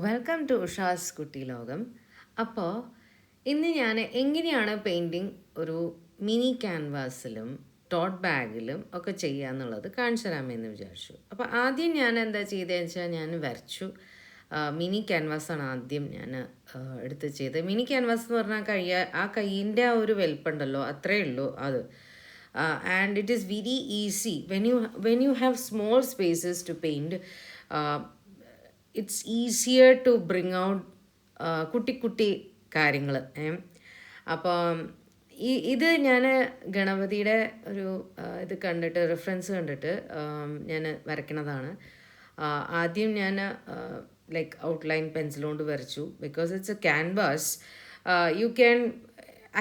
Welcome to ഉഷാസ് കുട്ടി ലോകം. അപ്പോൾ ഇന്ന് ഞാൻ എങ്ങനെയാണ് പെയിൻറ്റിങ് ഒരു മിനി ക്യാൻവാസിലും ടോട്ട് ബാഗിലും ഒക്കെ ചെയ്യുക എന്നുള്ളത് കാണിച്ചു തരാമെന്ന് വിചാരിച്ചു. അപ്പോൾ ആദ്യം ഞാൻ എന്താ ചെയ്തതെന്ന് വെച്ചാൽ ഞാൻ വരച്ചു. മിനി ക്യാൻവാസാണ് ആദ്യം ഞാൻ എടുത്ത് ചെയ്തത്. മിനി ക്യാൻവാസ് എന്ന് പറഞ്ഞാൽ ആ കയ്യിൻ്റെ ആ ഒരു വലിപ്പമുണ്ടല്ലോ, അത്രയേ ഉള്ളൂ അത്. And it is very easy when you have small spaces to paint. It's easier to bring out കുട്ടി കുട്ടി കാര്യങ്ങൾ. അപ്പം ഇത് ഞാൻ ഗണപതിയുടെ ഒരു ഇത് കണ്ടിട്ട്, റെഫറൻസ് കണ്ടിട്ട് ഞാൻ വരയ്ക്കണതാണ്. ആദ്യം ഞാൻ ലൈക്ക് ഔട്ട്ലൈൻ പെൻസിൽ കൊണ്ട് വരച്ചു. Because it's a canvas. You can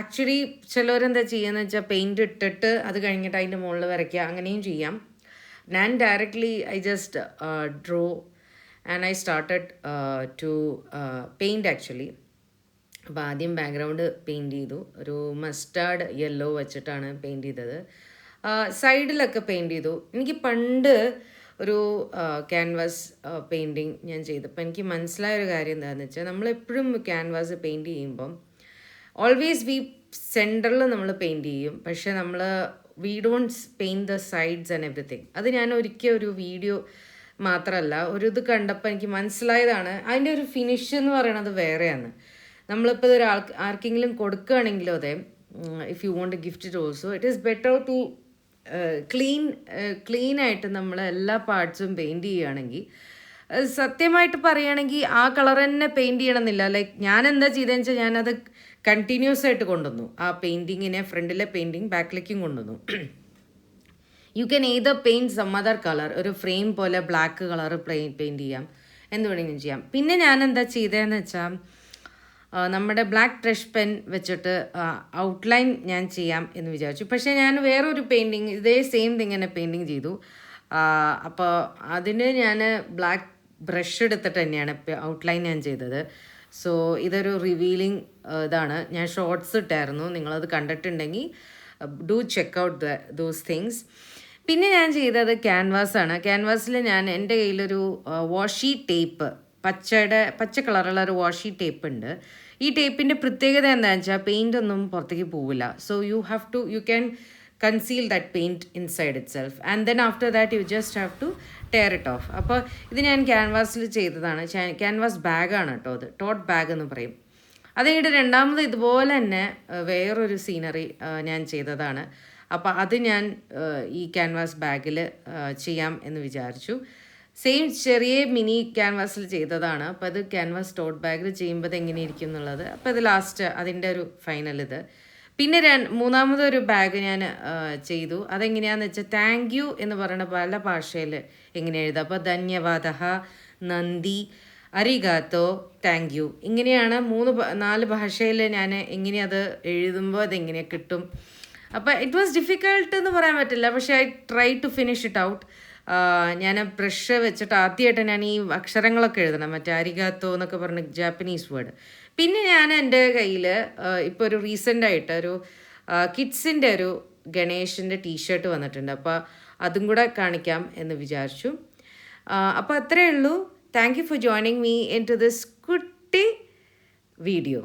actually ചിലവരെന്താ ചെയ്യുകയെന്ന് വെച്ചാൽ പെയിൻറ് ഇട്ടിട്ട് അത് കഴിഞ്ഞിട്ട് അതിൻ്റെ മുകളിൽ വരയ്ക്കുക, അങ്ങനെയും ചെയ്യാം. ഞാൻ directly I just draw and I started to paint actually. അപ്പോൾ ആദ്യം ബാക്ക്ഗ്രൗണ്ട് പെയിൻറ്റ് ചെയ്തു. ഒരു മസ്റ്റാർഡ് യെല്ലോ വെച്ചിട്ടാണ് പെയിൻറ്റ് ചെയ്തത്. സൈഡിലൊക്കെ പെയിൻറ്റ് ചെയ്തു. എനിക്ക് പണ്ട് ഒരു ക്യാൻവാസ് പെയിൻറ്റിങ് ഞാൻ ചെയ്തപ്പോൾ എനിക്ക് മനസ്സിലായൊരു കാര്യം എന്താണെന്ന് വെച്ചാൽ, നമ്മളെപ്പോഴും ക്യാൻവാസ് പെയിൻറ്റ് ചെയ്യുമ്പം ഓൾവേസ് സെൻറ്ററിൽ നമ്മൾ പെയിൻറ്റ് ചെയ്യും, പക്ഷേ നമ്മൾ we don't paint the sides and everything. അത് ഞാൻ ഒരിക്കൽ ഒരു വീഡിയോ മാത്രമല്ല, ഒരു ഇത് കണ്ടപ്പോൾ എനിക്ക് മനസ്സിലായതാണ്, അതിൻ്റെ ഒരു ഫിനിഷ് എന്ന് പറയണത് വേറെയാണ്. നമ്മളിപ്പോൾ ഇത് ആർക്കെങ്കിലും കൊടുക്കുകയാണെങ്കിലും അതെ, if you won't gift it also, it is better to ക്ലീനായിട്ട് നമ്മൾ എല്ലാ പാർട്സും പെയിൻറ്റ് ചെയ്യുകയാണെങ്കിൽ. സത്യമായിട്ട് പറയുകയാണെങ്കിൽ ആ കളർ തന്നെ പെയിൻറ്റ് ചെയ്യണമെന്നില്ല. ലൈക്ക് ഞാൻ എന്താ ചെയ്തതെന്ന് വെച്ചാൽ, ഞാനത് കണ്ടിന്യൂസ് ആയിട്ട് കൊണ്ടുവന്നു. ആ പെയിൻറ്റിങ്ങിനെ ഫ്രണ്ടിലെ പെയിൻറ്റിങ് ബാക്കിലേക്കും കൊണ്ടുവന്നു. You can either paint some other colour, ഒരു ഫ്രെയിം പോലെ ബ്ലാക്ക് കളർ പെയിൻറ്റ് ചെയ്യാം, എന്ത് വേണമെങ്കിലും ചെയ്യാം. പിന്നെ ഞാൻ എന്താ ചെയ്തതെന്ന് വെച്ചാൽ, നമ്മുടെ ബ്ലാക്ക് ട്രഷ് പെൻ വെച്ചിട്ട് ഔട്ട്ലൈൻ ഞാൻ ചെയ്യാം എന്ന് വിചാരിച്ചു. പക്ഷേ ഞാൻ വേറൊരു പെയിൻറ്റിങ് ഇതേ സെയിം തിങ് തന്നെ പെയിൻറ്റിങ് ചെയ്തു. അപ്പോൾ അതിന് ഞാൻ ബ്ലാക്ക് ബ്രഷ് എടുത്തിട്ട് തന്നെയാണ് ഔട്ട്ലൈൻ ഞാൻ ചെയ്തത്. സോ ഇതൊരു റിവീലിംഗ് ഇതാണ്. ഞാൻ ഷോർട്സ് ഇട്ടായിരുന്നു, നിങ്ങളത് കണ്ടിട്ടുണ്ടെങ്കിൽ do check out those things. പിന്നെ ഞാൻ ചെയ്തത് ക്യാൻവാസാണ്. ക്യാൻവാസിൽ ഞാൻ എൻ്റെ കയ്യിലൊരു വാഷി ടേപ്പ്, പച്ച കളറുള്ള ഒരു വാഷി ടേപ്പ് ഉണ്ട്. ഈ ടേപ്പിൻ്റെ പ്രത്യേകത എന്താണെന്ന് വെച്ചാൽ, പെയിൻ്റ് ഒന്നും പുറത്തേക്ക് പോവില്ല. So you can conceal that paint inside itself, and then after that you just have to tear it off. അപ്പോൾ ഇത് ഞാൻ ക്യാൻവാസിൽ ചെയ്തതാണ്. ക്യാൻവാസ് ബാഗാണ് കേട്ടോ, അത് ടോട്ട് ബാഗ് എന്ന് പറയും. അത് കഴിഞ്ഞിട്ട് രണ്ടാമത് ഇതുപോലെ തന്നെ വേറൊരു സീനറി ഞാൻ ചെയ്തതാണ്. അപ്പോൾ അത് ഞാൻ ഈ ക്യാൻവാസ് ബാഗിൽ ചെയ്യാം എന്ന് വിചാരിച്ചു. സെയിം ചെറിയ മിനി ക്യാൻവാസിൽ ചെയ്തതാണ്. അപ്പോൾ അത് ക്യാൻവാസ് ടോട്ട് ബാഗിൽ ചെയ്യുമ്പോൾ അത് എങ്ങനെയിരിക്കും എന്നുള്ളത്. അപ്പോൾ ഇത് ലാസ്റ്റ് അതിൻ്റെ ഒരു ഫൈനൽ ഇത്. പിന്നെ മൂന്നാമതൊരു ബാഗ് ഞാൻ ചെയ്തു. അതെങ്ങനെയാണെന്ന് വെച്ചാൽ, താങ്ക് യു എന്ന് പറയുന്ന പല ഭാഷയിൽ എങ്ങനെ എഴുതാം. അപ്പോൾ ധന്യവാദ, നന്ദി, അരിഗാത്തോ, താങ്ക് യു, ഇങ്ങനെയാണ് 4 ഭാഷയിൽ ഞാൻ എങ്ങനെയത് എഴുതുമ്പോൾ അതെങ്ങനെ കിട്ടും. അപ്പോൾ ഇറ്റ് വാസ് ഡിഫിക്കൾട്ട് എന്ന് പറയാൻ പറ്റില്ല, പക്ഷേ I try to finish it out. ഞാൻ ബ്രഷ് വെച്ചിട്ട് ആദ്യമായിട്ട് ഞാൻ ഈ അക്ഷരങ്ങളൊക്കെ എഴുതണം, മറ്റേ അരിഗാത്തോ എന്നൊക്കെ പറഞ്ഞ ജാപ്പനീസ് വേർഡ്. പിന്നെ ഞാൻ എൻ്റെ കയ്യിൽ ഇപ്പോൾ ഒരു റീസെൻ്റായിട്ട് ഒരു കിഡ്സിൻ്റെ ഒരു ഗണേഷിൻ്റെ ടീഷർട്ട് വന്നിട്ടുണ്ട്. അപ്പോൾ അതും കൂടെ കാണിക്കാം എന്ന് വിചാരിച്ചു. അപ്പോൾ അത്രയേ ഉള്ളൂ. Thank you for joining me into this കുട്ടി വീഡിയോ.